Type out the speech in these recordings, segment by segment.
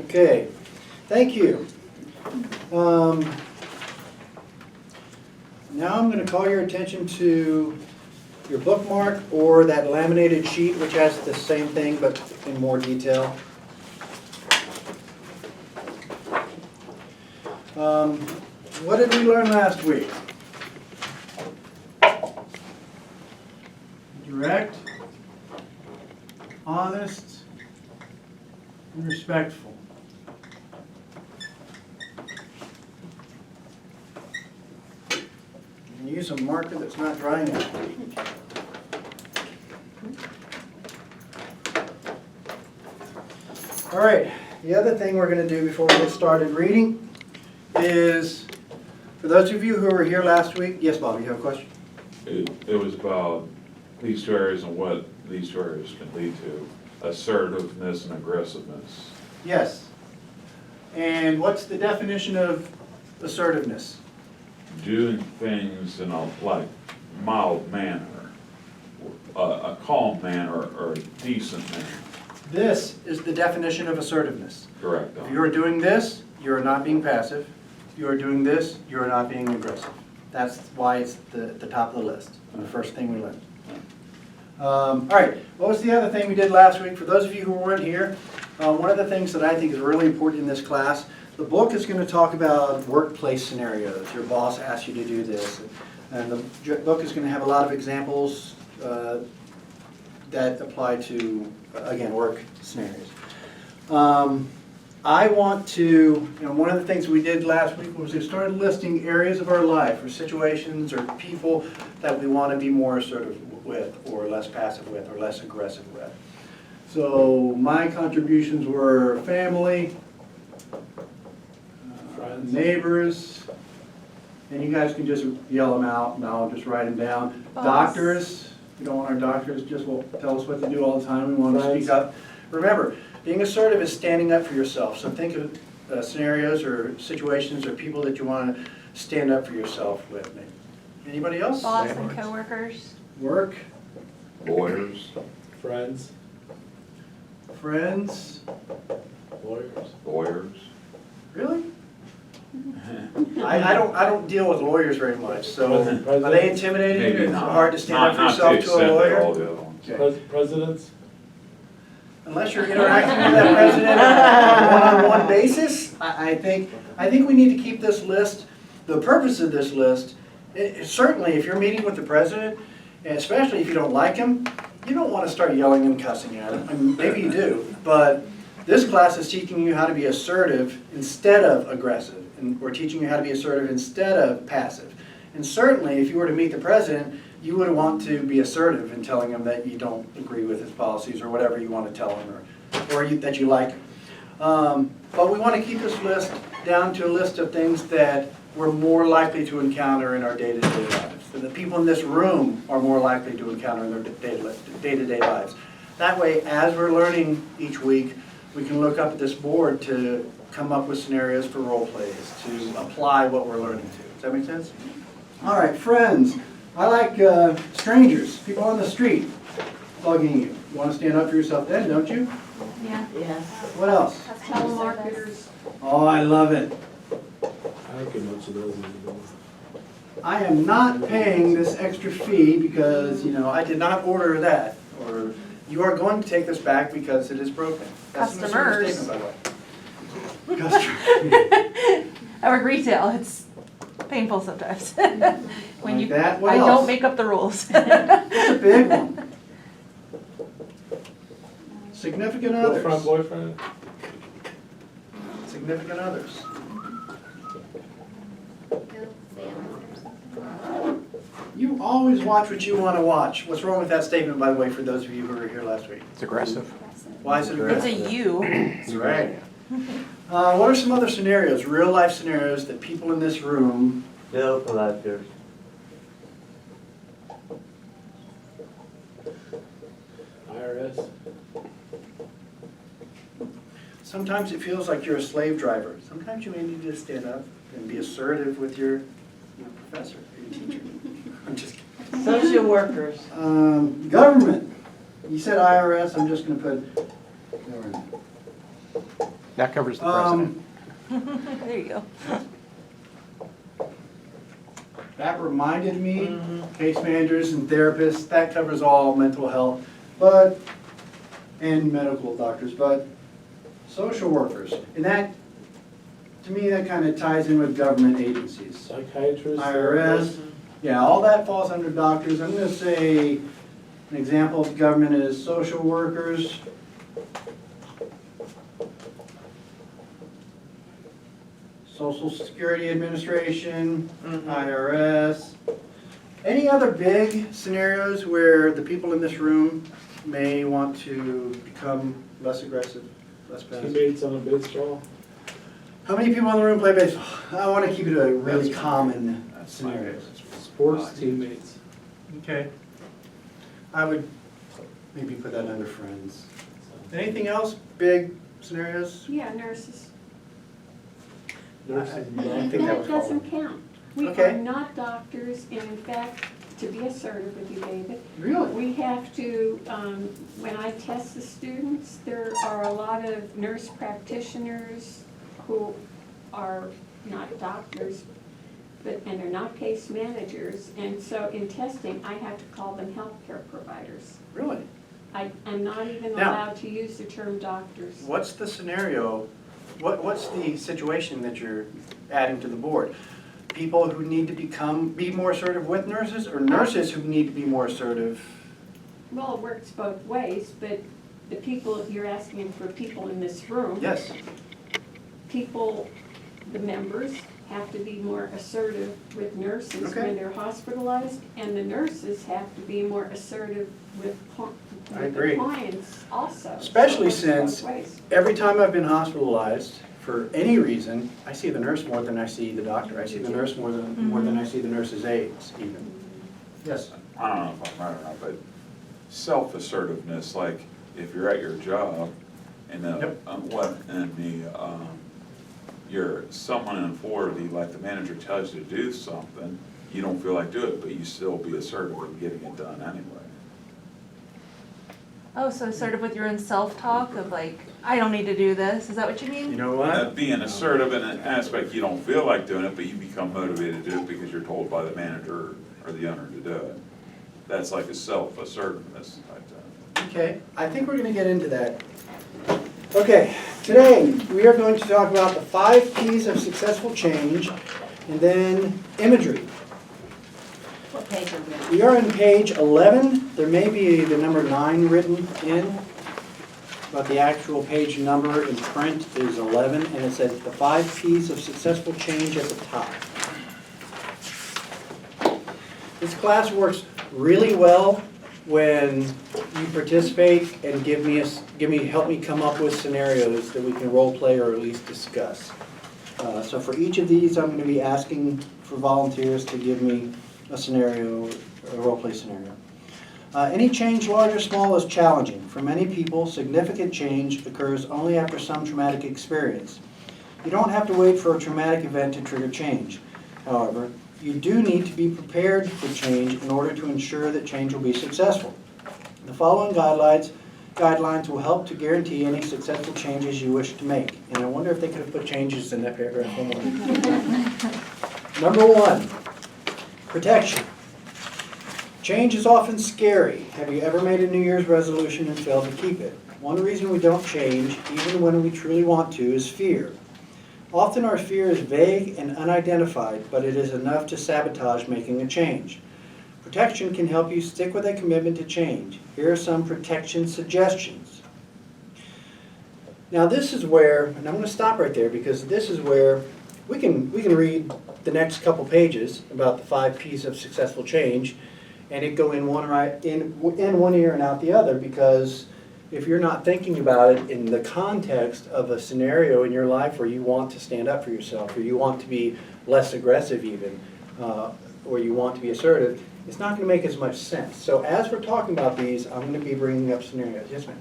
Okay, thank you. Now I'm going to call your attention to your bookmark or that laminated sheet which has the same thing but in more detail. What did we learn last week? Direct, honest, and respectful. And use a marker that's not drying out. All right, the other thing we're going to do before we get started reading is, for those of you who were here last week, yes, Bob, you have a question? It was about these two areas and what these two areas can lead to. Assertiveness and aggressiveness. Yes. And what's the definition of assertiveness? Doing things in a mild manner, a calm manner, or a decent manner. This is the definition of assertiveness. Correct. If you are doing this, you are not being passive. If you are doing this, you are not being aggressive. That's why it's the top of the list, the first thing we learned. All right, what was the other thing we did last week? For those of you who weren't here, one of the things that I think is really important in this class, the book is going to talk about workplace scenarios. Your boss asks you to do this. And the book is going to have a lot of examples that apply to, again, work scenarios. I want to, one of the things we did last week was we started listing areas of our life or situations or people that we want to be more assertive with or less passive with or less aggressive with. So my contributions were family, neighbors, and you guys can just yell them out and I'll just write them down. Boss. Doctors, we don't want our doctors just will tell us what to do all the time. We want to speak up. Remember, being assertive is standing up for yourself. So think of scenarios or situations or people that you want to stand up for yourself with. Anybody else? Boss and coworkers. Work. Lawyers. Friends. Friends. Lawyers. Lawyers. Really? I don't deal with lawyers very much. So are they intimidating? Maybe Is it not. hard to stand up for Not yourself to a extent that lawyer? all the other ones. Okay. Presidents. Unless you're interacting with that president on a one-on-one basis, I think we need to keep this list. The purpose of this list, certainly if you're meeting with the president, and especially if you don't like him, you don't want to start yelling and cussing at him. I mean, maybe you do, but this class is teaching you how to be assertive instead of aggressive, and we're teaching you how to be assertive instead of passive. And certainly if you were to meet the president, you would want to be assertive in telling him that you don't agree with his policies or whatever you want to tell him, or that you like him. But we want to keep this list down to a list of things that we're more likely to encounter in our day-to-day lives. So the people in this room are more likely to encounter in their day-to-day lives. That way, as we're learning each week, we can look up at this board to come up with scenarios for role plays, to apply what we're learning to. Does that make sense? All right, friends. I like strangers, people on the street bugging you. You want to stand up for yourself then, don't you? Yeah. Yes. What else? Telemarketers. Oh, I love it. I don't get much of those anymore. I am not paying this extra fee because, I did not order that. Or you are going to take this back because it is broken. That's an assertive Customers. statement, by the way. Customers. I work retail. It's painful sometimes. When Like that? What I else? don't make up the rules. It's a big one. Significant Girlfriend, others. boyfriend. Significant others. You always watch what you want to watch. What's wrong with that statement, by the way, for those of you who were here last week? It's aggressive. Why is it It's aggressive? a you. That's right. What are some other scenarios, real life scenarios that people in this room? Bill collectors. IRS. Sometimes it feels like you're a slave driver. Sometimes you may need to stand up and be assertive with your professor, your teacher. I'm just kidding. Social workers. Government. You said IRS, I'm just going to put government. That covers the president. There you go. That reminded me, case managers and therapists, that covers all mental health, and medical doctors, but social workers. And that, to me, that kind of ties in with government agencies. Psychiatrists. IRS, yeah, all that falls under doctors. I'm gonna say an example of government is social workers. Social Security Administration, IRS. Any other big scenarios where the people in this room may want to become less aggressive, less passive? Teammates on a baseball. How many people in the room play baseball? I want to keep it a really common scenario. Sports teammates. Okay. I would maybe put that under friends. Anything else? Big scenarios? Yeah, nurses. Nurses and I doctors. think that was That doesn't count. We Okay. are not doctors, and in fact, to be assertive with you, David, Really? we have to, when I test the students, there are a lot of nurse practitioners who are not doctors, and they're not case managers, and so in testing, I have to call them healthcare providers. Really? I'm not even Now- allowed to use the term doctors. What's the scenario, what's the situation that you're adding to the board? People who need to be more assertive with nurses, or nurses who need to be more assertive? Well, it works both ways, but the people, you're asking for people in this room. Yes. People, the members, have to be more assertive with nurses Okay. when they're hospitalized, and the nurses have to be more assertive with I the agree. clients also. Especially So it works since both ways. every time I've been hospitalized, for any reason, I see the nurse more than I see the doctor. I see the nurse more than I see the nurse's aides even. Yes. I don't know if I'm right or not, but self-assertiveness, like if you're at your job and Yep. you're someone in authority, like the manager tells you to do something, you don't feel like doing it, but you still be assertive in getting it done anyway. Oh, so assertive with your own self-talk of like, I don't need to do this. Is that what you mean? You know what? Being assertive in an aspect you don't feel like doing it, but you become motivated to do it because you're told by the manager or the owner to do it. That's like a self-assertiveness type thing. Okay, I think we're gonna get into that. Okay, today we are going to talk about the 5 P's of successful change and then imagery. What page are we on? We are on page 11. There may be the number 9 written in, but the actual page number in print is 11, and it says the 5 P's of successful change at the top. This class works really well when you participate and help me come up with scenarios that we can role play or at least discuss. So for each of these, I'm going to be asking for volunteers to give me a scenario, a role play scenario. Any change, large or small, is challenging. For many people, significant change occurs only after some traumatic experience. You don't have to wait for a traumatic event to trigger change. However, you do need to be prepared for change in order to ensure that change will be successful. The following guidelines will help to guarantee any successful changes you wish to make. And I wonder if they could have put changes in that paragraph. Number 1, protection. Change is often scary. Have you ever made a New Year's resolution and failed to keep it? One reason we don't change, even when we truly want to, is fear. Often our fear is vague and unidentified, but it is enough to sabotage making a change. Protection can help you stick with a commitment to change. Here are some protection suggestions. Now this is where, and I'm going to stop right there because this is where we can read the next couple pages about the 5 P's of successful change, and it go in one ear and out the other, because if you're not thinking about it in the context of a scenario in your life where you want to stand up for yourself, or you want to be less aggressive even, or you want to be assertive, it's not going to make as much sense. So as we're talking about these, I'm going to be bringing up scenarios. Yes, ma'am?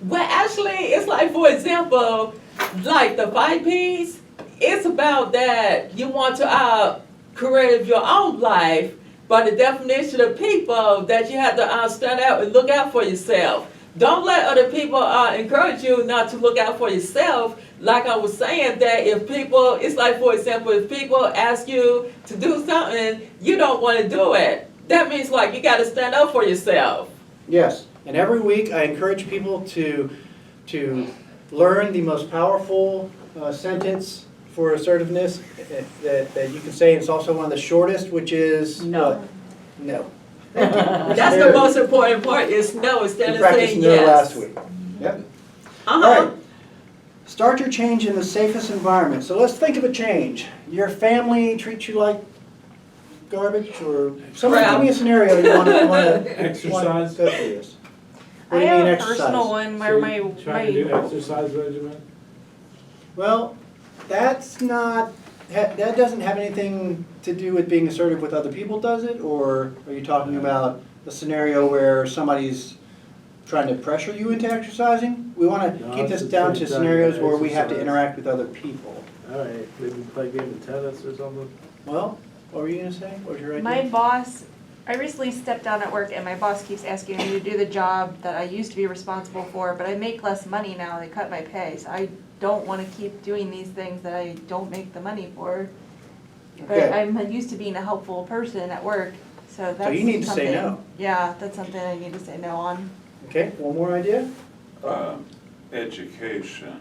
Well, actually, it's like, for example, like the 5 P's, it's about that you want to create your own life, by the definition of people, that you have to stand out and look out for yourself. don't let other people encourage you not to look out for yourself. Like I was saying, that if people, it's like, for example, if people ask you to do something, you don't want to do it. That means like you got to stand up for yourself. Yes, and every week I encourage people to learn the most powerful sentence for assertiveness that you can say. It's also one of the shortest, which is No. what? No. That's the most important part, is no instead We of practiced saying no yes. last week. Yep. All Uh-huh. right. Start your change in the safest environment. So let's think of a change. Your family treats you like garbage, or somebody give me a scenario you want to Exercise. go through this. What I do you mean have a exercise? personal one where my Trying to do exercise regimen? Well, that's not, that doesn't have anything to do with being assertive with other people, does it? Or are you talking about a scenario where somebody's trying to pressure you into exercising? We want to No, keep this it's down the to same scenarios thing, where we have to exercise. interact with other people. All right, maybe play a game of tennis or something? Well, what were you going to say? What was your idea? My boss, I recently stepped down at work and my boss keeps asking me to do the job that I used to be responsible for, but I make less money now, they cut my pay, so I don't want to keep doing these things that I don't make the money for. But Okay. I'm used to being a helpful person at work, so that's you need to say something- no. Yeah, that's something I need to say no on. Okay, one more idea? Education,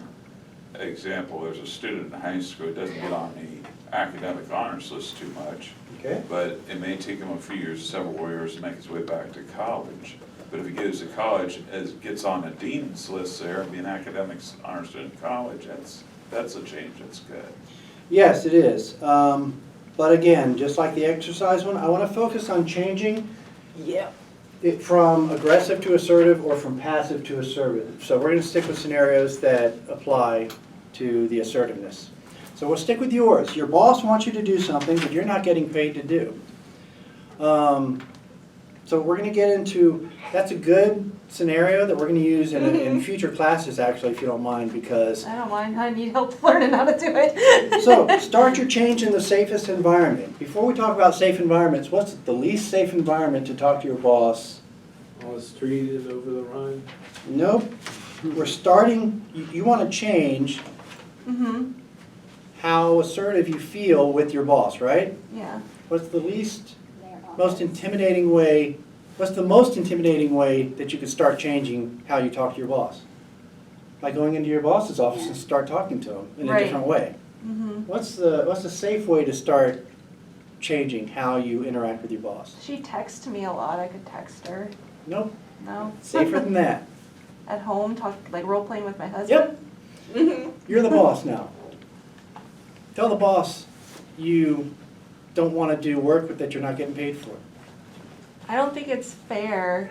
example, there's a student in high school who doesn't get on the academic honors list too much, Okay. but it may take him a few years, several years to make his way back to college. But if he goes to college, gets on a dean's list there, and be an academic honor student in college, that's a change, that's good. Yes, it is. But again, just like the exercise one, I want to focus on changing it from aggressive to assertive or from passive to assertive. So we're going to stick with scenarios that apply to the assertiveness. So we'll stick with yours. Your boss wants you to do something that you're not getting paid to do. So we're going to get into, that's a good scenario that we're going to use in future classes, actually, if you don't mind, because I don't mind, I need help learning how to do it. so, start your change in the safest environment. Before we talk about safe environments, what's the least safe environment to talk to your boss? On the street and over the Rhine? Nope. We're starting, you want to change Mm-hmm, how assertive you feel with your boss, right? yeah. What's the most intimidating way that you could start changing how you talk to your boss? By going into your boss's office and start talking to him in a Right. different way. Mm-hmm. What's the safe way to start changing how you interact with your boss? She texts me a lot, I could text her. Nope, No? safer than that. At home, talk, like role playing with my husband? Yep, you're the boss now. Tell the boss you don't want to do work that you're not getting paid for. I don't think it's fair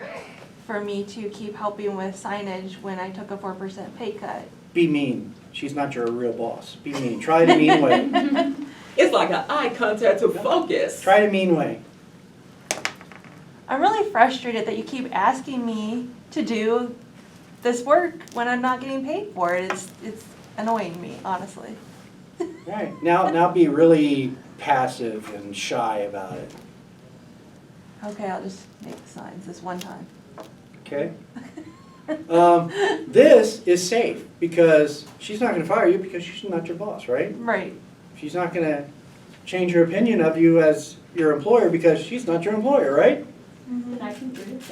for me to keep helping with signage when I took a 4% pay cut. Be mean. She's not your real boss. Be mean. Try the mean way. It's like an eye contact to focus. Try the mean way. I'm really frustrated that you keep asking me to do this work when I'm not getting paid for it. It's annoying me, honestly. Right. Now be really passive and shy about it. Okay, I'll just make the signs this one time. Okay? This is safe because she's not going to fire you because she's not your boss, right? Right. She's not going to change her opinion of you as your employer because she's not your employer, right? But I can do that.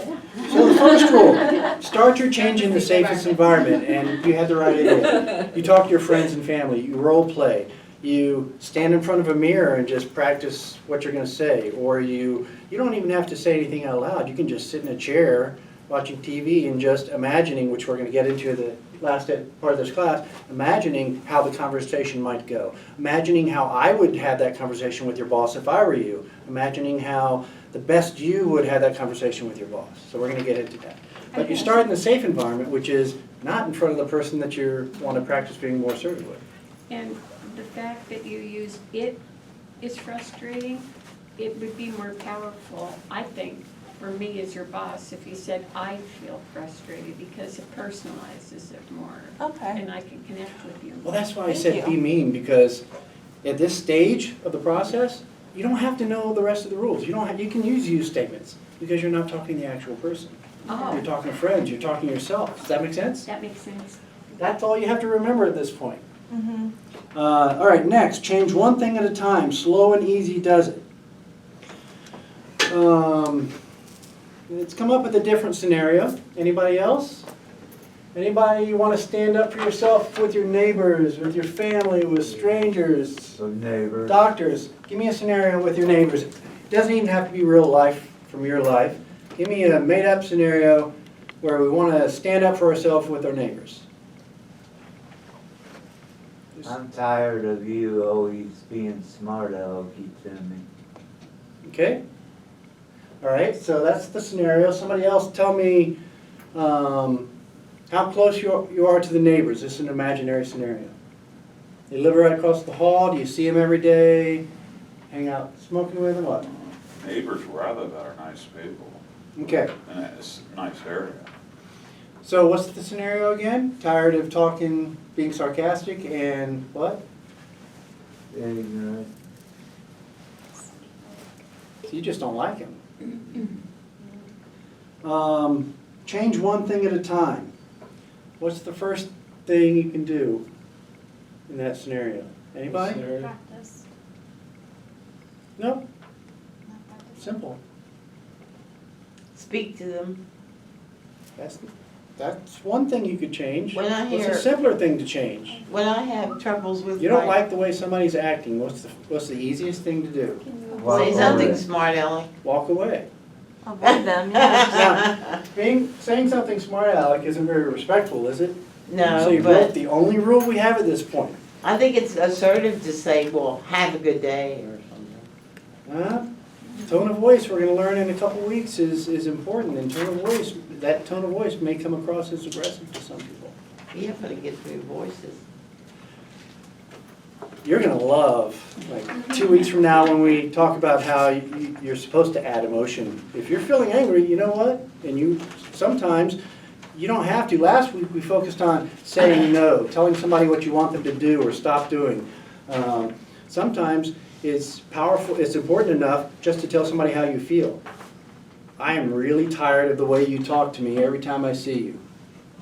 So the first rule, start your change in the safest environment, and you had the right idea. You talk to your friends and family, you role play, you stand in front of a mirror and just practice what you're going to say, or you don't even have to say anything out loud. You can just sit in a chair watching TV and just imagining, which we're going to get into the last part of this class, imagining how the conversation might go. Imagining how I would have that conversation with your boss if I were you. Imagining how the best you would have that conversation with your boss. So we're going to get into that. But you start in the safe environment, which is not in front of the person that you want to practice being more assertive with. And the fact that you use "it" is frustrating. It would be more powerful, I think, for me as your boss if you said, "I feel frustrated," because it personalizes it more. Okay. And I can connect with you. Well, that's why I Thank said you. be mean, because at this stage of the process, you don't have to know the rest of the rules. You can use statements because you're not talking to the actual person. You're talking to friends, you're talking to yourself. Does that make sense? That makes sense. That's all you have to remember at this point. Mhm. All right, next, change one thing at a time. Slow and easy does it. Let's come up with a different scenario. Anybody else? Anybody you want to stand up for yourself with your neighbors, with your family, with strangers, So neighbor. doctors? Give me a scenario with your neighbors. It doesn't even have to be real life from your life. Give me a made-up scenario where we want to stand up for ourselves with our neighbors. I'm tired of you always being smart aleck telling me. Okay? All right, so that's the scenario. Somebody else tell me how close you are to the neighbors. This is an imaginary scenario. You live right across the hall. Do you see them every day? Hang out smoking with them? What? Neighbors where I live are nice people, Okay, and it's a nice area. so what's the scenario again? Tired of talking, being sarcastic, and what? Ignorant. So you just don't like him. Change one thing at a time. What's the first thing you can do in that scenario? Anybody? Scenario. Practice. No, Not practice. simple. Speak to them. That's one thing you could change. When I What's hear- a simpler thing to change? When I have troubles with You don't my, like the way somebody's acting. What's the easiest thing to do? Walk say something away. smart, Alex. Walk away. Avoid them, yeah. Now, saying something smart, Alec, isn't very respectful, is it? So No, you broke but the only rule we have at this point. I think it's assertive to say, well, have a good day or something. Tone of voice, we're gonna learn in a couple weeks, is important. And tone of voice, that tone of voice may come across as aggressive to some people. Yeah, but it gets new voices. You're gonna love, like, 2 weeks from now when we talk about how you're supposed to add emotion. If you're feeling angry, you know what? And sometimes, you don't have to. Last week, we focused on saying no, telling somebody what you want them to do or stop doing. Sometimes it's powerful, it's important enough just to tell somebody how you feel. I am really tired of the way you talk to me every time I see you.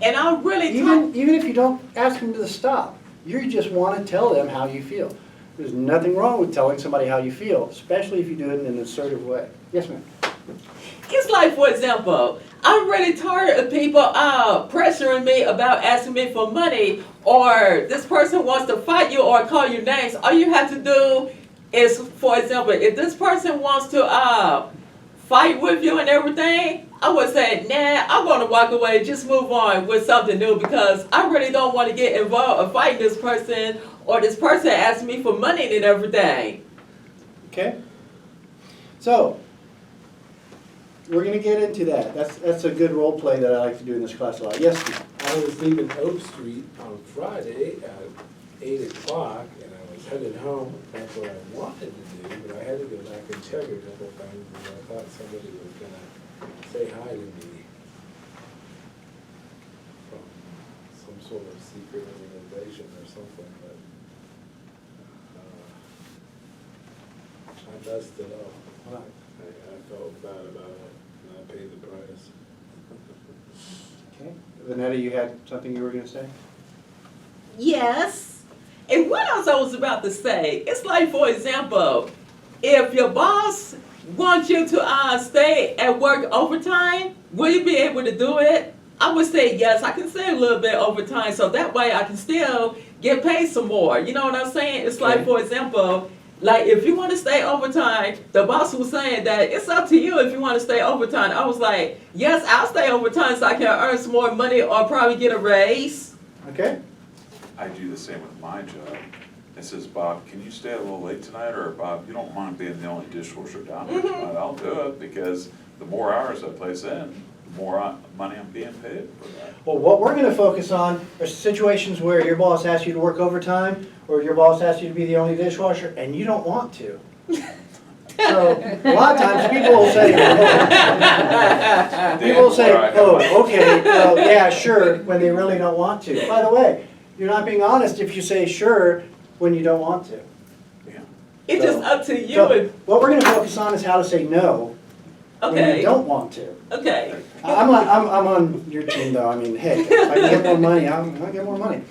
And I really Even if you don't ask them to stop, you just want to tell them how you feel. There's nothing wrong with telling somebody how you feel, especially if you do it in an assertive way. Yes, ma'am. It's like, for example, I'm really tired of people pressuring me about asking me for money, or this person wants to fight you or call you names. All you have to do is, for example, if this person wants to fight with you and everything, I would say, nah, I'm going to walk away, just move on with something new, because I really don't want to get involved or fight this person, or this person asking me for money and everything. Okay? So, we're going to get into that. That's a good role play that I like to do in this class a lot. Yes, ma'am. I was leaving Oak Street on Friday at 8 o'clock, and I was headed home. That's what I wanted to do, but I had to go back and check a couple times because I thought somebody was gonna say hi to me from some sort of secret organization or something, but I messed it up. I felt bad about it, and I paid the price. Okay. Vanetta, you had something you were going to say? Yes. And what else I was about to say, it's like, for example, if your boss wants you to stay at work overtime, will you be able to do it? I would say yes, I can stay a little bit overtime, so that way I can still get paid some more. You know what I'm saying? It's like, for example, like if you want to stay overtime, the boss was saying that it's up to you if you want to stay overtime. I was like, yes, I'll stay overtime so I can earn some more money or probably get a raise. Okay. I do the same with my job. It says, Bob, can you stay a little late tonight? Or Bob, you don't mind being the only dishwasher down there tonight? I'll do it, because the more hours I place in, the more money I'm being paid for that. Well, what we're going to focus on are situations where your boss asks you to work overtime, or your boss asks you to be the only dishwasher, and you don't want to. So, a lot of times people will say, oh, okay, well, yeah, sure, when they really don't want to. By the way, you're not being honest if you say sure when you don't want to. It's just up to you. So, if what we're going to focus on is how to say no when you Okay, don't want to. okay. I'm on your team though, I mean, hey, if I can get more money, I'll get more money.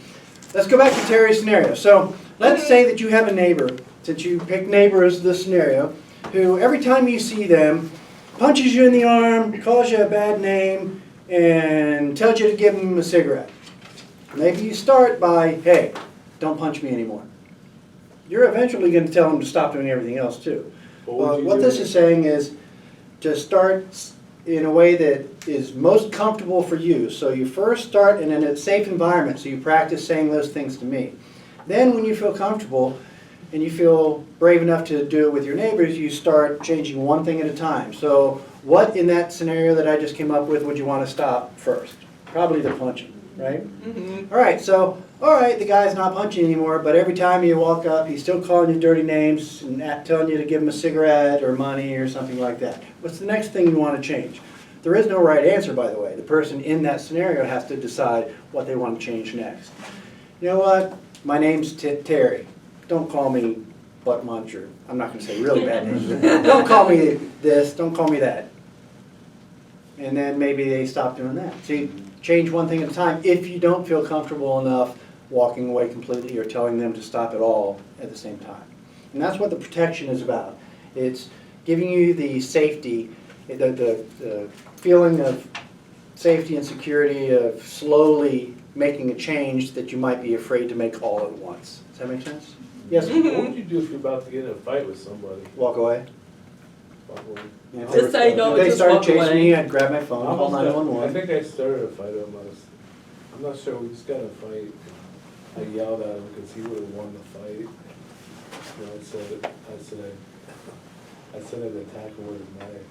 Let's go back to Terry's scenario. So let's say that you have a neighbor, since you picked neighbor as the scenario, who every time you see them, punches you in the arm, calls you a bad name, and tells you to give him a cigarette. Maybe you start by, hey, don't punch me anymore. You're eventually going to tell him to stop doing everything else too. What this is saying is to start in a way that is most comfortable for you. So you first start in a safe environment, so you practice saying those things to me. Then when you feel comfortable and you feel brave enough to do it with your neighbors, you start changing one thing at a time. So what in that scenario that I just came up with would you want to stop first? Probably the punching, right? Mm-hmm. All right, so, all right, the guy's not punching anymore, but every time you walk up, he's still calling you dirty names and telling you to give him a cigarette or money or something like that. What's the next thing you want to change? There is no right answer, by the way. The person in that scenario has to decide what they want to change next. You know what? My name's Terry. Don't call me butt muncher. I'm not going to say really bad names. Don't call me this, don't call me that. And then maybe they stop doing that. See, change one thing at a time if you don't feel comfortable enough walking away completely or telling them to stop it all at the same time. And that's what the protection is about. It's giving you the safety, the feeling of safety and security of slowly making a change that you might be afraid to make all at once. Does that make sense? Yes? What would you do if you're about to get in a fight with somebody? Walk away. Walk away. Yeah, if Just say no, if they just started walk chasing away. me, I'd grab my phone, call Almost got- 911. I think I started a fight almost. I'm not sure, we just got in a fight. I yelled at him because he would have won the fight. You know, I said I'd attack him with his knife.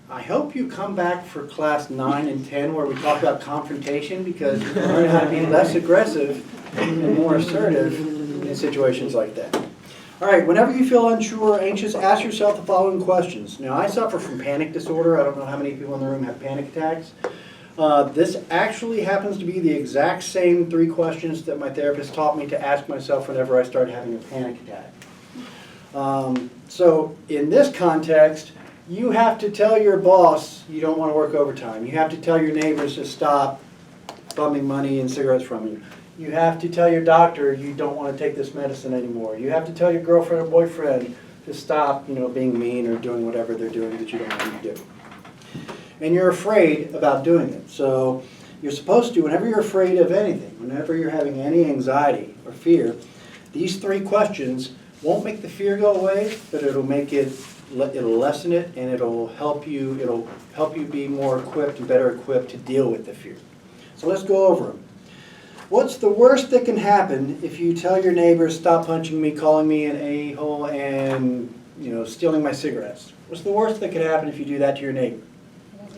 I hope you come back for class 9 and 10 where we talk about confrontation because you learn how to be less aggressive and more assertive in situations like that. All right, whenever you feel unsure or anxious, ask yourself the following questions. Now, I suffer from panic disorder. I don't know how many people in the room have panic attacks. This actually happens to be the exact same 3 questions that my therapist taught me to ask myself whenever I started having a panic attack. So in this context, you have to tell your boss you don't want to work overtime. You have to tell your neighbors to stop bumming money and cigarettes from you. You have to tell your doctor you don't want to take this medicine anymore. You have to tell your girlfriend or boyfriend to stop, being mean or doing whatever they're doing that you don't want to do. And you're afraid about doing it. So you're supposed to, whenever you're afraid of anything, whenever you're having any anxiety or fear, these 3 questions won't make the fear go away, but it'll lessen it, and it'll help you be more equipped and better equipped to deal with the fear. So let's go over them. What's the worst that can happen if you tell your neighbors, stop punching me, calling me an a-hole, and stealing my cigarettes? What's the worst that could happen if you do that to your neighbor?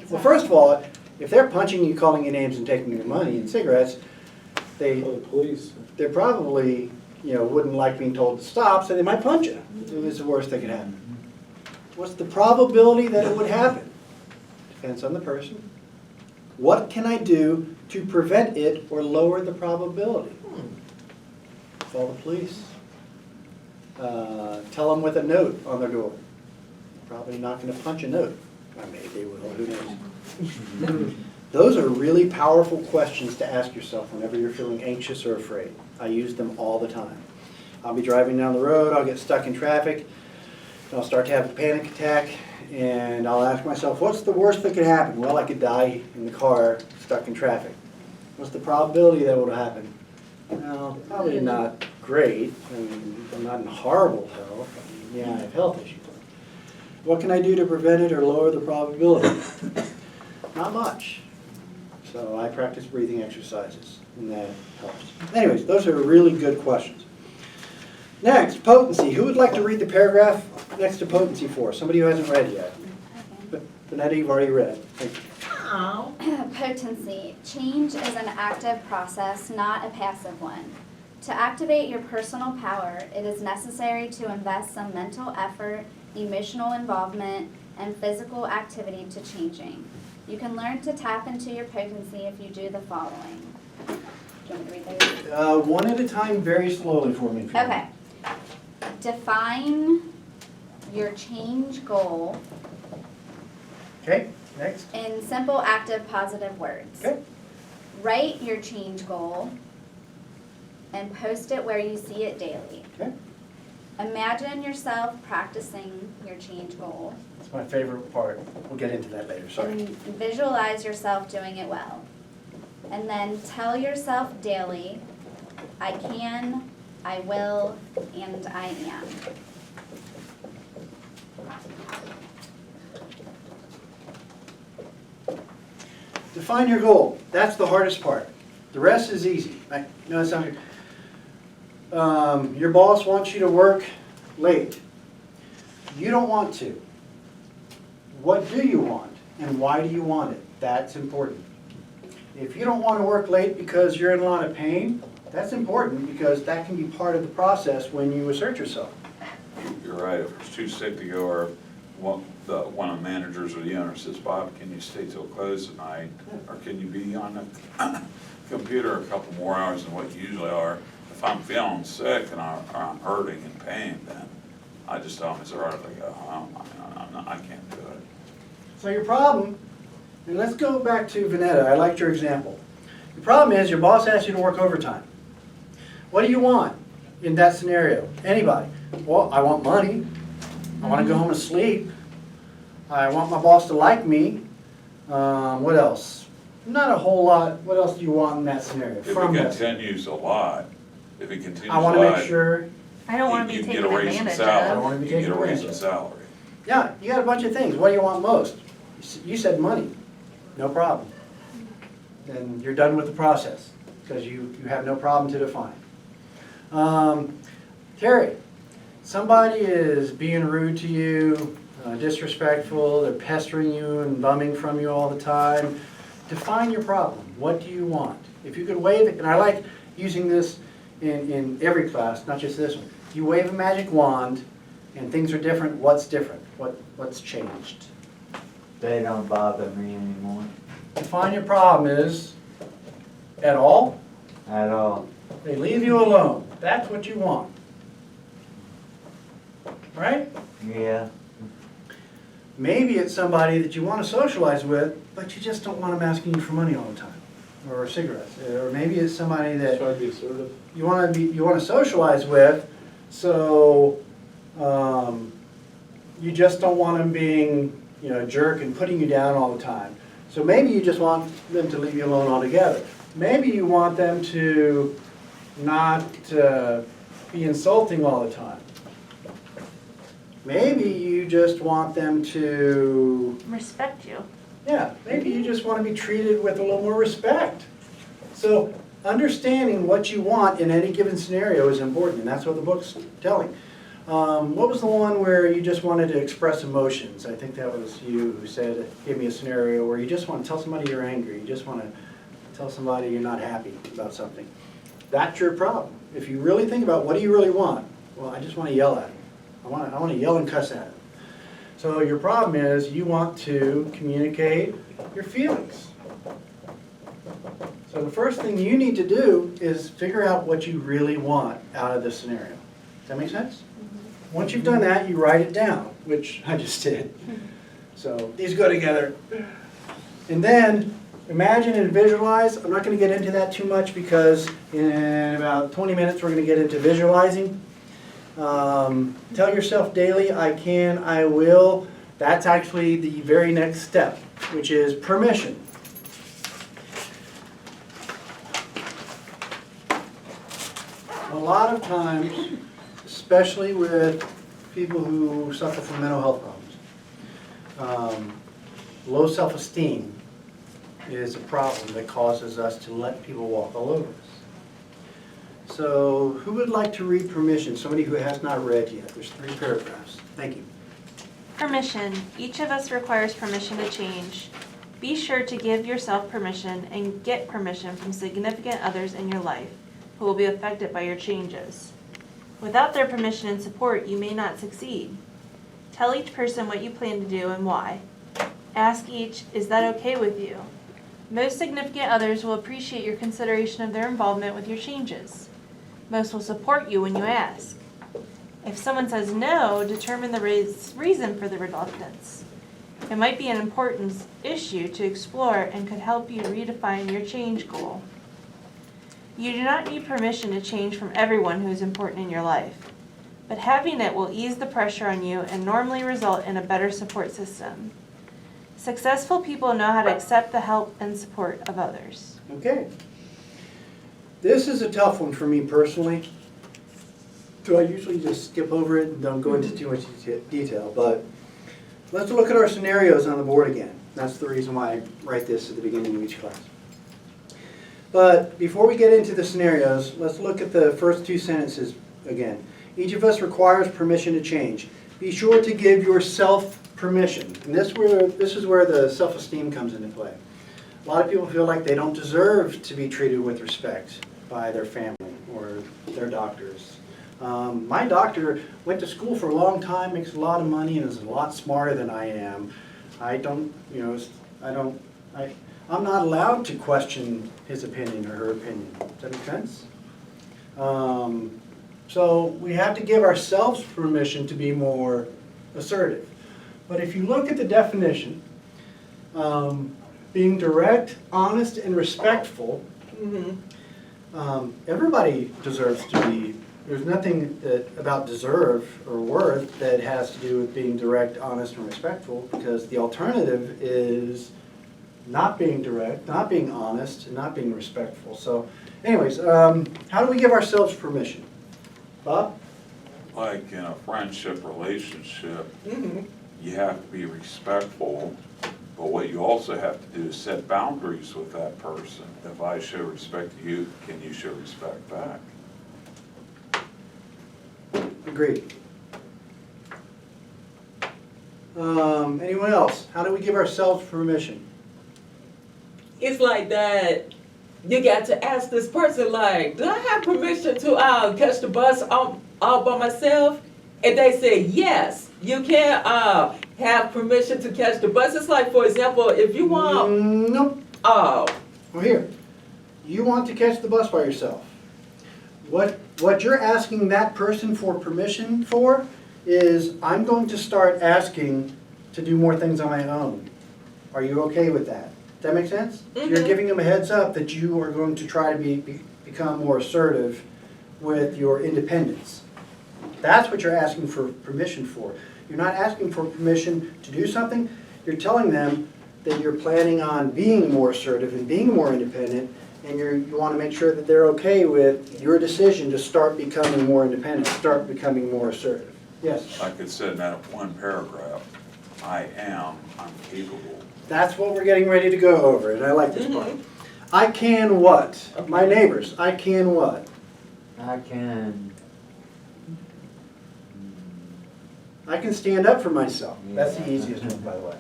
Well, first of all, if they're punching you, calling you names, and taking your money and cigarettes, Call the police. they probably wouldn't like being told to stop, so they might punch you. It's the worst that could happen. What's the probability that it would happen? Depends on the person. What can I do to prevent it or lower the probability? Call the police. Tell them with a note on their door. Probably not going to punch a note. Or maybe they will, who knows? Those are really powerful questions to ask yourself whenever you're feeling anxious or afraid. I use them all the time. I'll be driving down the road, I'll get stuck in traffic, I'll start to have a panic attack, and I'll ask myself, what's the worst that could happen? Well, I could die in the car, stuck in traffic. What's the probability that would happen? Well, probably not great. I'm not in horrible health. Yeah, I have health issues. What can I do to prevent it or lower the probability? Not much. So I practice breathing exercises, and that helps. Anyways, those are really good questions. Next, potency. Who would like to read the paragraph next to potency for? Somebody who hasn't read yet. Vanetta, you've already read. Thank you. Potency. Change is an active process, not a passive one. To activate your personal power, it is necessary to invest some mental effort, emotional involvement, and physical activity to changing. You can learn to tap into your potency if you do the following. Do you want me to read those? One at a time, very slowly for me. If you Okay. Define your change goal. Okay, next. In simple, active, positive words. Okay. Write your change goal and post it where you see it daily. Okay. Imagine yourself practicing your change goal. That's my favorite part. We'll get into that later, sorry. And visualize yourself doing it well. And then tell yourself daily, I can, I will, and I am. Define your goal. That's the hardest part. The rest is easy. No, it's not. Your boss wants you to work late. You don't want to. What do you want, and why do you want it? That's important. If you don't want to work late because you're in a lot of pain, that's important because that can be part of the process when you assert yourself. You're right, if it's too sick to go, or one of the managers or the owner says, Bob, can you stay till close at night? Or can you be on the computer a couple more hours than what you usually are? If I'm feeling sick and I'm hurting and pain, then I just tell them it's all right if I go home. I can't do it. So your problem, and let's go back to Vanetta. I liked your example. The problem is your boss asks you to work overtime. What do you want in that scenario? Anybody? Well, I want money. I want to go home and sleep. I want my boss to like me. What else? Not a whole lot. What else do you want in that scenario? If it continues a lot, I want to make sure. I don't want to be you can taken get a raise in advantage salary. I don't of. want to be You can taken get a raise advantage in of. salary. Yeah, you got a bunch of things. What do you want most? You said money. No problem. Then you're done with the process because you have no problem to define. Terry, somebody is being rude to you, disrespectful, they're pestering you and bumming from you all the time. Define your problem. What do you want? If you could wave it, and I like using this in every class, not just this one. You wave a magic wand and things are different. What's different? What's changed? They don't bother me anymore Define your problem is at all. at all. They leave you alone. That's what you want. Right? Yeah, Maybe it's somebody that you want to socialize with, but you just don't want them asking you for money all the time, or cigarettes. Or maybe it's somebody that Try to be assertive. you want to socialize with, so you just don't want them being, a jerk and putting you down all the time. So maybe you just want them to leave you alone altogether. Maybe you want them to not be insulting all the time. Maybe you just want them to, Respect you. maybe you just want to be treated with a little more respect. So understanding what you want in any given scenario is important, and that's what the book's telling. What was the one where you just wanted to express emotions? I think that was you who said, give me a scenario where you just want to tell somebody you're angry. You just want to tell somebody you're not happy about something. That's your problem. If you really think about what do you really want? Well, I just want to yell at them. I want to yell and cuss at them. So your problem is you want to communicate your feelings. So the first thing you need to do is figure out what you really want out of this scenario. Does that make sense? Once you've done that, you write it down, which I just did. So these go together. And then imagine and visualize. I'm not going to get into that too much because in about 20 minutes we're going to get into visualizing. Tell yourself daily, I can, I will. That's actually the very next step, which is permission. A lot of times, especially with people who suffer from mental health problems, low self-esteem is a problem that causes us to let people walk all over us. So who would like to read permission? Somebody who has not read yet. There's 3 paragraphs. Thank you. Permission. Each of us requires permission to change. Be sure to give yourself permission and get permission from significant others in your life who will be affected by your changes. Without their permission and support, you may not succeed. Tell each person what you plan to do and why. Ask each, is that okay with you? Most significant others will appreciate your consideration of their involvement with your changes. Most will support you when you ask. If someone says no, determine the reason for the reluctance. It might be an important issue to explore and could help you redefine your change goal. You do not need permission to change from everyone who is important in your life, but having it will ease the pressure on you and normally result in a better support system. Successful people know how to accept the help and support of others. Okay. This is a tough one for me personally. So I usually just skip over it and don't go into too much detail, but let's look at our scenarios on the board again. That's the reason why I write this at the beginning of each class. But before we get into the scenarios, let's look at the first two sentences again. Each of us requires permission to change. Be sure to give yourself permission. And this is where the self-esteem comes into play. A lot of people feel like they don't deserve to be treated with respect by their family or their doctors. My doctor went to school for a long time, makes a lot of money, and is a lot smarter than I am. I'm not allowed to question his opinion or her opinion. Does that make sense? So we have to give ourselves permission to be more assertive. But if you look at the definition, being direct, honest, and respectful, everybody deserves to be. There's nothing about deserve or worth that has to do with being direct, honest, and respectful, because the alternative is not being direct, not being honest, and not being respectful. So anyways, how do we give ourselves permission? Bob? Like in a friendship relationship, you have to be respectful, but what you also have to do is set boundaries with that person. If I show respect to you, can you show respect back? Agreed. Anyone else? How do we give ourselves permission? It's like that, you got to ask this person, like, do I have permission to catch the bus all by myself? And they say, yes, you can have permission to catch the bus. It's like, for example, if you want... Nope. Oh. Well, here. You want to catch the bus by yourself. What you're asking that person for permission for is, I'm going to start asking to do more things on my own. Are you okay with that? Does that make sense? You're giving them a heads up that you are going to try to become more assertive with your independence. That's what you're asking for permission for. You're not asking for permission to do something. You're telling them that you're planning on being more assertive and being more independent, and you want to make sure that they're okay with your decision to start becoming more independent, start becoming more assertive. Yes? Like it said in that one paragraph, I'm capable. That's what we're getting ready to go over, and I like this part. I can what? Okay. My neighbors, I can what? I can stand up for myself. That's the easiest one, by the way.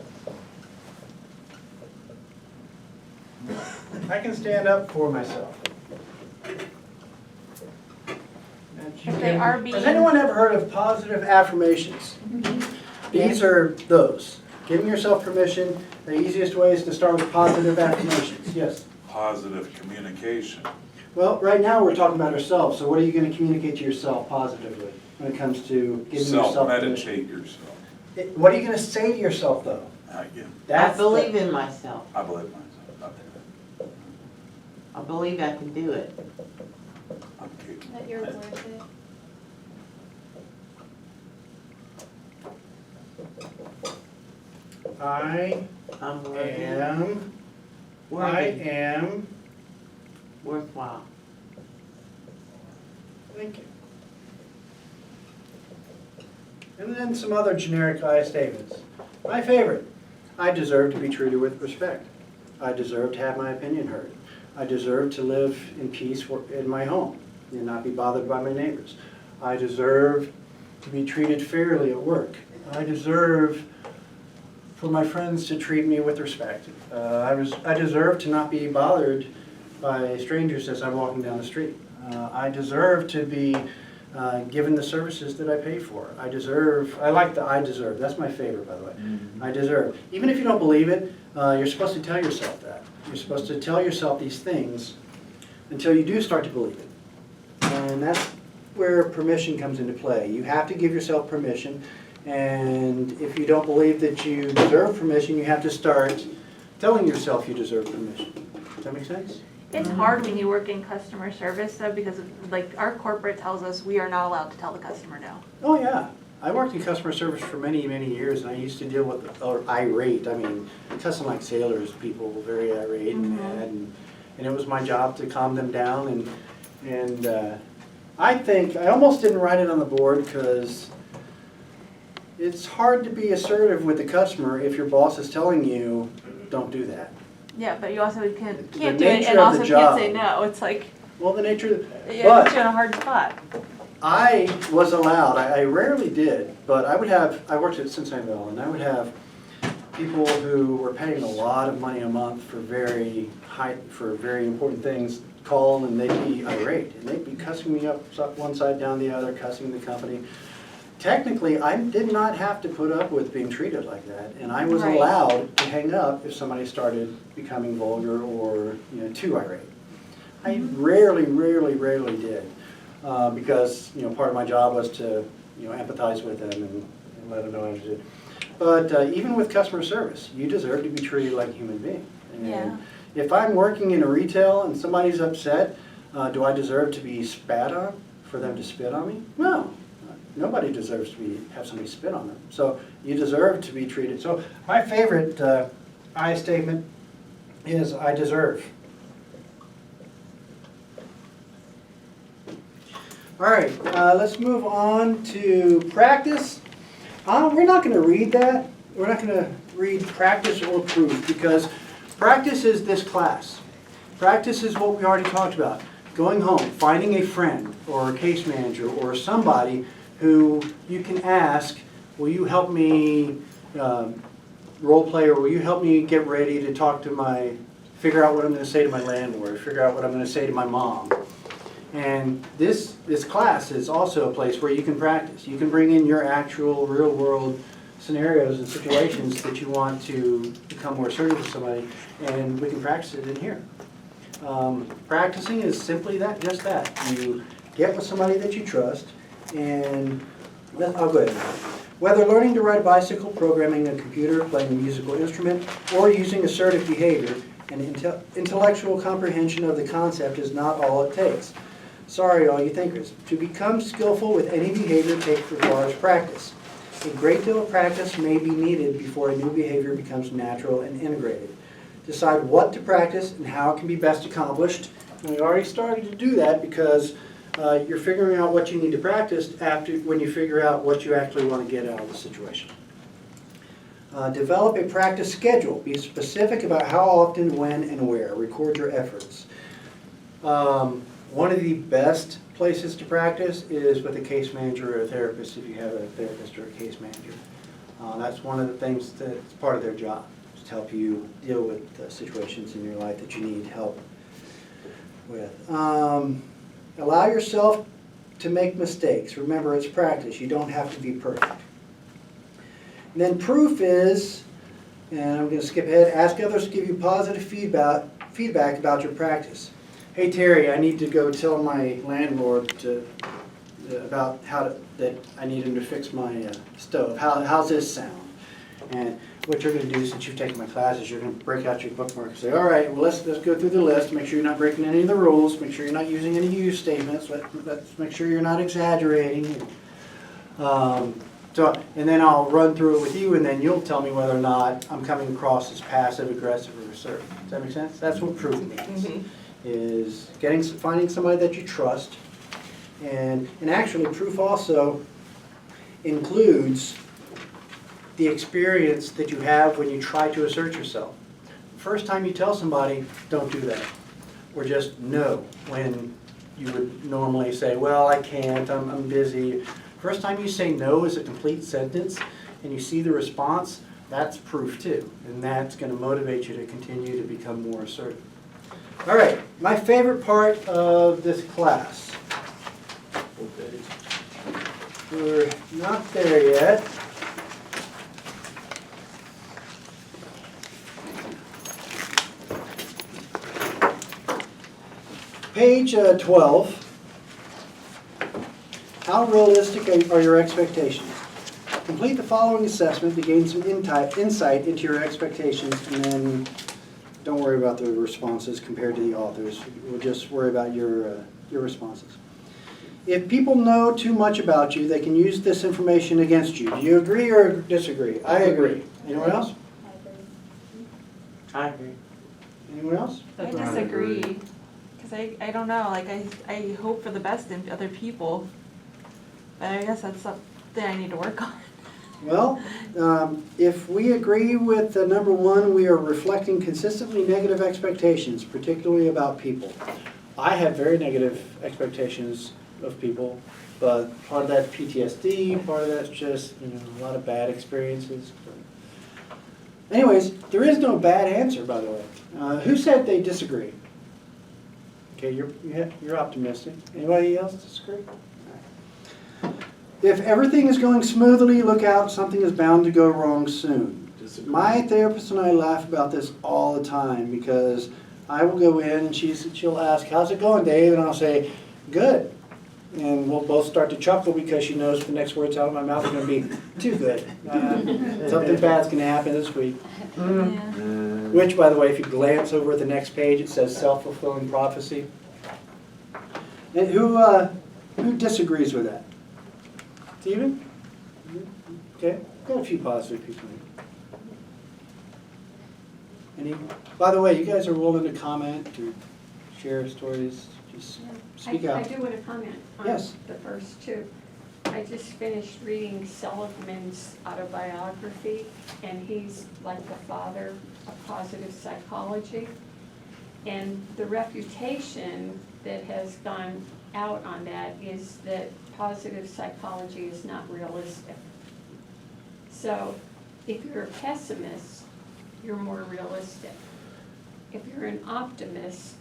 I can stand up for myself. If they are being... Has anyone ever heard of positive affirmations? These are those. Giving yourself permission. The easiest way is to start with positive affirmations. Yes? Positive communication. Well, right now we're talking about ourselves, so what are you going to communicate to yourself positively when it comes to giving yourself permission? Self-meditate yourself. What are you going to say to yourself, though? I believe in myself. I believe in myself. I believe I can do it. I'm capable. That you're worth it. I I'm worthy. am Worthwhile. Thank you. And then some other generic I statements. My favorite. I deserve to be treated with respect. I deserve to have my opinion heard. I deserve to live in peace in my home and not be bothered by my neighbors. I deserve to be treated fairly at work. I deserve for my friends to treat me with respect. I deserve to not be bothered by strangers as I'm walking down the street. I deserve to be given the services that I pay for. I like the I deserve. That's my favorite, by the way. I deserve. Even if you don't believe it, you're supposed to tell yourself that. You're supposed to tell yourself these things until you do start to believe it. And that's where permission comes into play. You have to give yourself permission. And if you don't believe that you deserve permission, you have to start telling yourself you deserve permission. Does that make sense? It's hard when you work in customer service though, because like our corporate tells us we are not allowed to tell the customer no. Oh, yeah. I worked in customer service for many, many years, and I used to deal with, or irate, I mean, cussing like sailors, people were very irate and mad, and it was my job to calm them down, and I think, I almost didn't write it on the board, because it's hard to be assertive with the customer if your boss is telling you, don't do that. Yeah, but you also can't The do it nature and of also the can't job. say no. It's like, Well, the nature of, yeah, it puts you in a hard spot. I was allowed, I rarely did, but I worked at Cincinnati Bell, and I would have people who were paying a lot of money a month for very important things call, and they'd be irate, and they'd be cussing me up one side down the other, cussing the company. Technically, I did not have to put up with being treated like that, and I was Right. allowed to hang up if somebody started becoming vulgar or, too irate. I rarely did. Because, part of my job was to, empathize with them and let them know how to do it. But even with customer service, you deserve to be treated like a human being. And Yeah. if I'm working in a retail and somebody's upset, do I deserve to be spat on, for them to spit on me? No. Nobody deserves to have somebody spit on them. So you deserve to be treated. So my favorite I statement is, I deserve. All right, let's move on to practice. We're not going to read that. We're not going to read practice or proof, because practice is this class. Practice is what we already talked about. Going home, finding a friend or a case manager or somebody who you can ask, will you help me role play, or will you help me get ready to figure out what I'm going to say to my landlord, figure out what I'm going to say to my mom. And this class is also a place where you can practice. You can bring in your actual real world scenarios and situations that you want to become more assertive with somebody, and we can practice it in here. Practicing is simply that, just that. You get with somebody that you trust, and I'll go ahead. Whether learning to ride a bicycle, programming a computer, playing a musical instrument, or using assertive behavior, and intellectual comprehension of the concept is not all it takes. Sorry, all you thinkers. To become skillful with any behavior requires practice. A great deal of practice may be needed before a new behavior becomes natural and integrated. Decide what to practice and how it can be best accomplished. And we already started to do that, because you're figuring out what you need to practice when you figure out what you actually want to get out of the situation. Develop a practice schedule. Be specific about how often, when, and where. Record your efforts. One of the best places to practice is with a case manager or a therapist, if you have a therapist or a case manager. That's one of the things that's part of their job, is to help you deal with situations in your life that you need help with. Allow yourself to make mistakes. Remember, it's practice. You don't have to be perfect. And then proof is, and I'm going to skip ahead, ask others to give you positive feedback about your practice. Hey Terry, I need to go tell my landlord about that I need him to fix my stove. How's this sound? And what you're going to do, since you've taken my classes, you're going to break out your bookmark and say, all right, well, let's go through the list. Make sure you're not breaking any of the rules. Make sure you're not using any use statements. Let's make sure you're not exaggerating. And then I'll run through it with you, and then you'll tell me whether or not I'm coming across as passive, aggressive, or assertive. Does that make sense? That's what proof means. Is finding somebody that you trust. And actually, proof also includes the experience that you have when you try to assert yourself. First time you tell somebody, don't do that. Or just no, when you would normally say, well, I can't, I'm busy. First time you say no as a complete sentence and you see the response, that's proof too. And that's going to motivate you to continue to become more assertive. All right, my favorite part of this class. We're not there yet. Page 12. How realistic are your expectations? Complete the following assessment to gain some insight into your expectations, and then don't worry about the responses compared to the authors. We'll just worry about your responses. If people know too much about you, they can use this information against you. Do you agree or disagree? I agree. Anyone else? I agree. Anyone else? I disagree, because I don't know, like, I hope for the best in other people, but I guess that's something I need to work on. Well, if we agree with number one, we are reflecting consistently negative expectations, particularly about people. I have very negative expectations of people, but part of that's PTSD, part of that's just, a lot of bad experiences. Anyways, there is no bad answer, by the way. Who said they disagree? Okay, you're optimistic. Anybody else disagree? All right. If everything is going smoothly, look out, something is bound to go wrong soon. Disagree. My therapist and I laugh about this all the time because I will go in and she'll ask, how's it going, Dave? And I'll say, good. And we'll both start to chuckle because she knows the next words out of my mouth are going to be too good. Something bad's going to happen this week. Yeah. Which, by the way, if you glance over at the next page, it says self-fulfilling prophecy. And who disagrees with that? Stephen? Okay, got a few positive people here. By the way, you guys are willing to comment or share stories? Just speak out. I do want to comment on Yes. the first two. I just finished reading Seligman's autobiography, and he's like the father of positive psychology. And the reputation that has gone out on that is that positive psychology is not realistic. So if you're a pessimist, you're more realistic. If you're an optimist,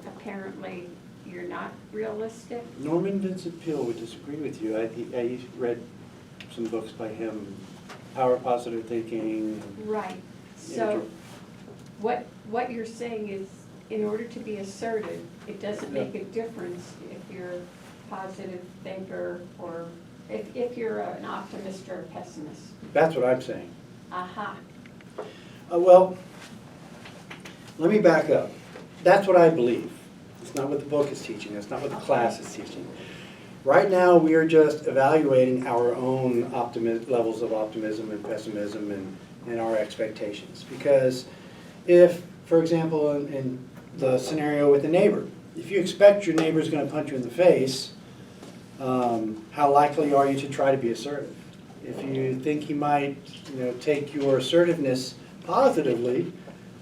apparently you're not realistic. Norman Vincent Peale would disagree with you. I read some books by him, Power of Positive Thinking. Right. So what you're saying is, in order to be assertive, it doesn't make a difference if you're a positive thinker or if you're an optimist or a pessimist. That's what I'm saying. Aha. Well, let me back up. That's what I believe. It's not what the book is teaching. It's not what the class is teaching. Right now, we are just evaluating our own levels of optimism and pessimism and our expectations. Because if, for example, in the scenario with the neighbor, if you expect your neighbor is going to punch you in the face, how likely are you to try to be assertive? If you think he might, take your assertiveness positively,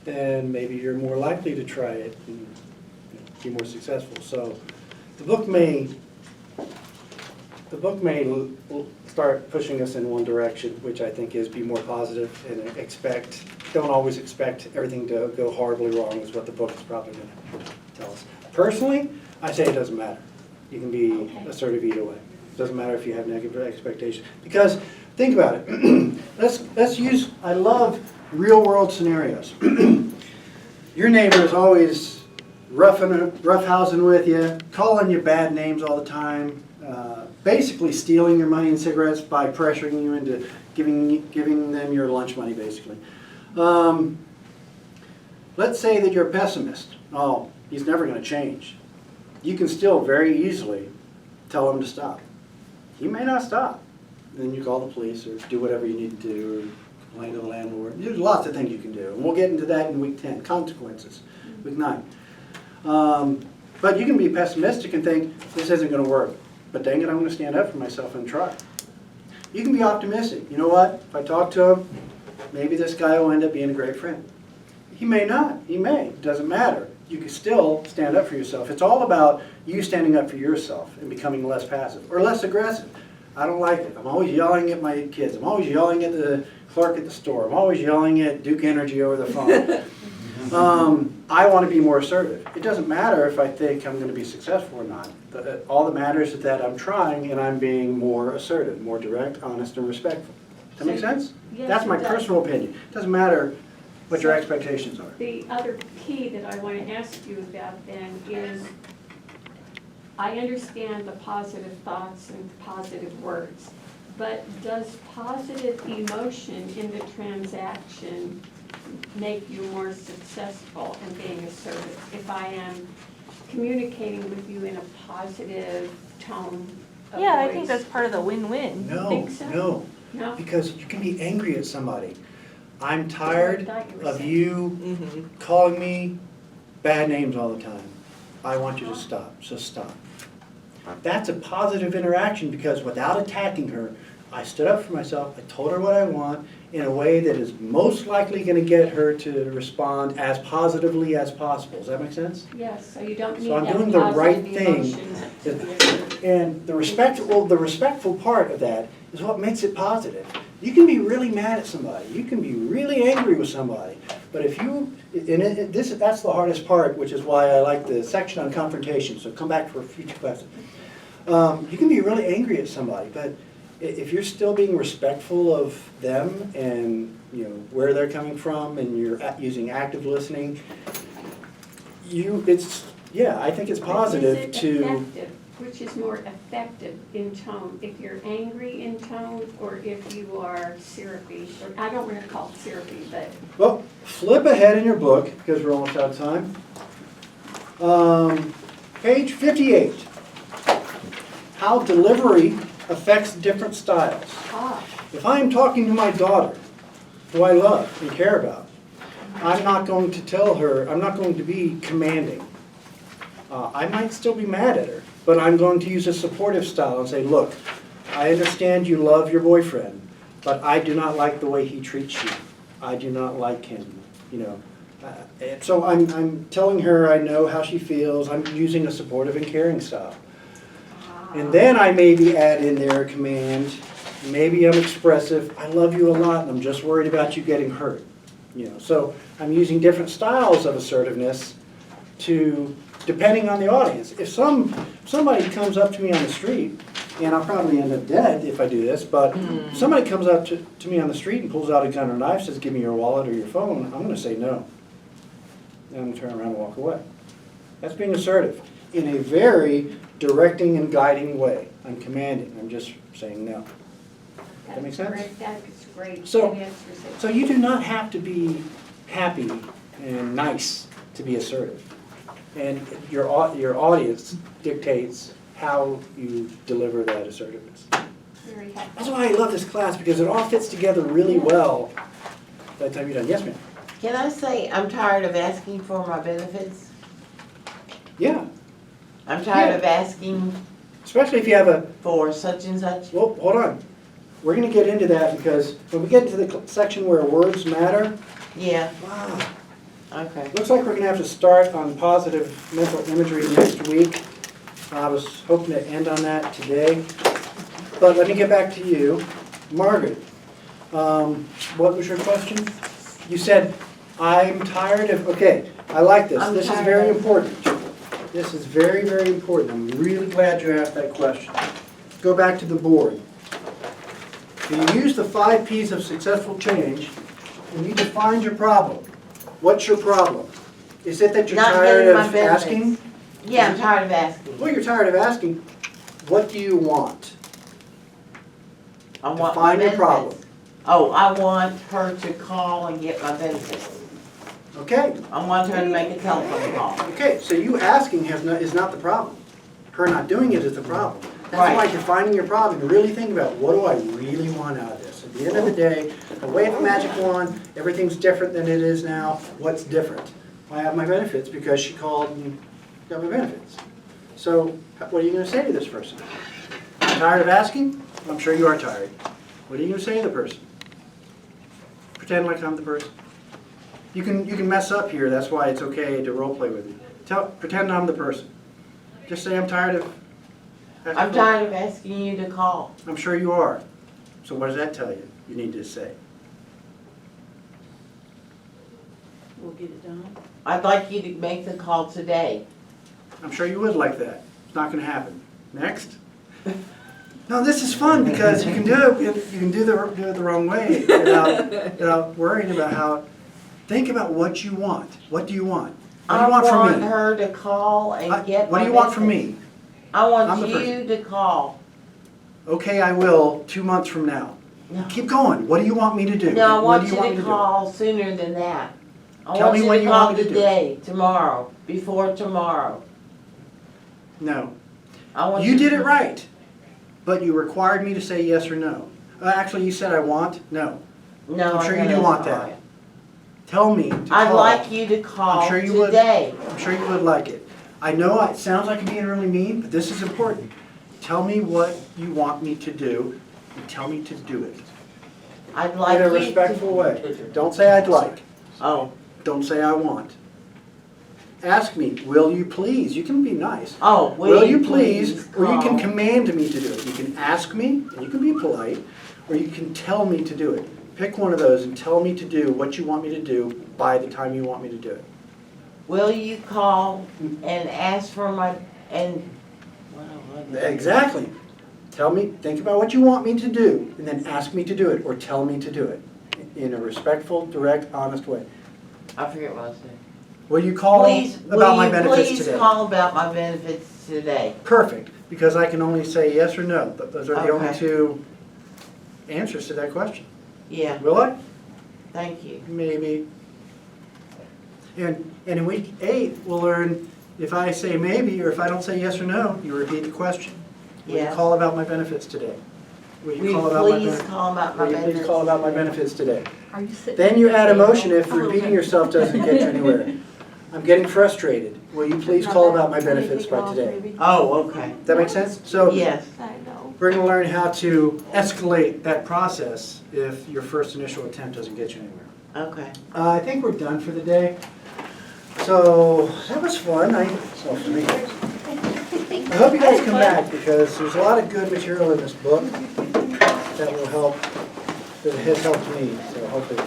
then maybe you're more likely to try it and be more successful. So the book may start pushing us in one direction, which I think is be more positive and don't always expect everything to go horribly wrong is what the book is probably going to tell us. Personally, I say it doesn't matter. You can be assertive either way. It doesn't matter if you have negative expectations. Because think about it. let's use, I love real world scenarios. Your neighbor is always roughhousing with you, calling you bad names all the time, basically stealing your money and cigarettes by pressuring you into giving them your lunch money, basically. Let's say that you're a pessimist. Oh, he's never going to change. You can still very easily tell him to stop. He may not stop. Then you call the police or do whatever you need to do, or complain to the landlord. There's lots of things you can do. And we'll get into that in week 10, consequences, week 9. But you can be pessimistic and think, this isn't going to work. But dang it, I'm going to stand up for myself and try. You can be optimistic. You know what? If I talk to him, maybe this guy will end up being a great friend. He may not. He may. It doesn't matter. You can still stand up for yourself. It's all about you standing up for yourself and becoming less passive or less aggressive. I don't like it. I'm always yelling at my kids. I'm always yelling at the clerk at the store. I'm always yelling at Duke Energy over the phone. I want to be more assertive. It doesn't matter if I think I'm going to be successful or not. All that matters is that I'm trying and I'm being more assertive, more direct, honest, and respectful. Does that make sense? Yes, That's my it does. personal opinion. It doesn't matter what your expectations are. The other key that I want to ask you about then is, I understand the positive thoughts and positive words, But does positive emotion in the transaction make you more successful in being assertive? If I am communicating with you in a positive tone of Yeah, I voice? think that's part of the win-win. No, Think so? no, No? because you can be angry at somebody. I'm That's tired what I thought you were of saying. you Mm-hmm. calling me bad names all the time. I want you to stop, so stop. That's a positive interaction because without attacking her, I stood up for myself, I told her what I want in a way that is most likely gonna get her to respond as positively as possible. Does that make sense? Yes, so you don't need So I'm that doing the right positive thing. emotion to be assertive. And the respectful part of that is what makes it positive. You can be really mad at somebody, you can be really angry with somebody, but if you, that's the hardest part, which is why I like the section on confrontation, so come back for future classes. You can be really angry at somebody, but if you're still being respectful of them and where they're coming from and you're using active listening, I think it's positive Is it to. effective? Which is more effective in tone, if you're angry in tone or if you are syrupy? Or I don't want to call it syrupy, but Well, flip ahead in your book, because we're almost out of time. Page 58. How delivery affects different styles. If I am talking to my daughter, who I love and care about, I'm not going to tell her, I'm not going to be commanding. I might still be mad at her, but I'm going to use a supportive style and say, look, I understand you love your boyfriend, but I do not like the way he treats you. I do not like him, and so I'm telling her I know how she feels. I'm using a supportive and caring style. And then I maybe add in there a command. Maybe I'm expressive. I love you a lot, and I'm just worried about you getting hurt. So I'm using different styles of assertiveness depending on the audience. If somebody comes up to me on the street, and I'll probably end up dead if I do this, but if somebody comes up to me on the street and pulls out a gun or knife, says, give me your wallet or your phone, I'm going to say no. And I'm going to turn around and walk away. That's being assertive in a very directing and guiding way. I'm commanding. I'm just saying no. That make sense? That's great. So- That answers it. So you do not have to be happy and nice to be assertive. And your audience dictates how you deliver that assertiveness. Very helpful. That's why I love this class, because it all fits together really well by the time you're done. Yes, ma'am? Can I say I'm tired of asking for my benefits? Yeah, I'm tired of asking especially if you have for such and such? well, hold on. We're gonna get into that because when we get into the section where words matter, Yeah, wow. okay. Looks like we're gonna have to start on positive mental imagery next week. I was hoping to end on that today. But let me get back to you. Margaret, what was your question? You said, I'm tired of, okay, I like this. I'm This is tired very of- important. This is very, very important. I'm really glad you asked that question. Go back to the board. When you use the 5 Ps of successful change, and you define your problem. What's your problem? Is it that you're Not tired getting my of benefits. asking? Yeah, I'm tired of asking. Well, you're tired of asking. What do you want? I want my Define your benefits. problem. Oh, I want her to call and get my benefits. Okay, I want her to make a telephone call. okay, so you asking is not the problem. Her not doing it is the problem. That's why Right. defining your problem, you really think about, what do I really want out of this? At the end of the day, I wave a magic wand, everything's different than it is now. What's different? I have my benefits because she called and got my benefits. So what are you gonna say to this person? Tired of asking? I'm sure you are tired. What are you gonna say to the person? Pretend like I'm the person. You can mess up here, that's why it's okay to role play with me. Pretend I'm the person. Just say I'm tired of asking. I'm tired of asking you to call. I'm sure you are. So what does that tell you? You need to say. We'll get it done. I'd like you to make the call today. I'm sure you would like that. It's not gonna happen. Next. No, this is fun because you can do it the wrong way without worrying about how. Think about what you want. What do you want? What do you want from I want me? her to call and get What my do you want from benefits. me? I I'm want the you to call okay, I will, 2 months from now. No. Keep going. What do you want me to do? No, I When want do you me to do? call sooner than that. I Tell want me you when to you call want me to do it. today, tomorrow, before tomorrow. No. I want You did to- it right, but you required me to say yes or no. Actually, you said I want? No. No, I'm sure I know you do that's want not that. right. Tell me to I'd call. like you to call sure you would. today. I'm sure you would like it. I know it sounds like I'm being really mean, but this is important. Tell me what you want me to do, and tell me to do it. I'd like In you a to. respectful way. Don't say I'd like. Oh, Don't say I want. Ask me, will you please? You can be nice. oh, Will you please, or you can call. command me to do it. You can ask me, and you can be polite, or you can tell me to do it. Pick one of those and tell me to do what you want me to do by the time you want me to do it. Will you call and ask for my, and, what? Exactly. Tell me, think about what you want me to do, and then ask me to do it, or tell me to do it. In a respectful, direct, honest way. I forget what I said. Will you call Please, about my will you benefits please today? call about my benefits today? Perfect, because I can only say yes or no. Those are the only Okay. two answers to that question. Yeah, Will I? thank you. Maybe. And in week 8, we'll learn if I say maybe or if I don't say yes or no, you repeat the question. Will you Yes. call about my benefits today? Will Will you call you about my please benefits? call about my Will you benefits? please call about my today? benefits today? Are you sitting? Then you add emotion if A little repeating bit. yourself doesn't get you anywhere. I'm getting frustrated. Will you please call about my benefits by today? Oh, okay. Does that make sense? So Yes, I know. we're going to learn how to escalate that process if your first initial attempt doesn't get you anywhere. okay. I think we're done for the day. So that was fun. I hope you guys come back because there's a lot of good material in this book that will help, that has helped me. So hopefully,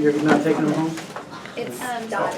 you're not taking them home? It's Dot.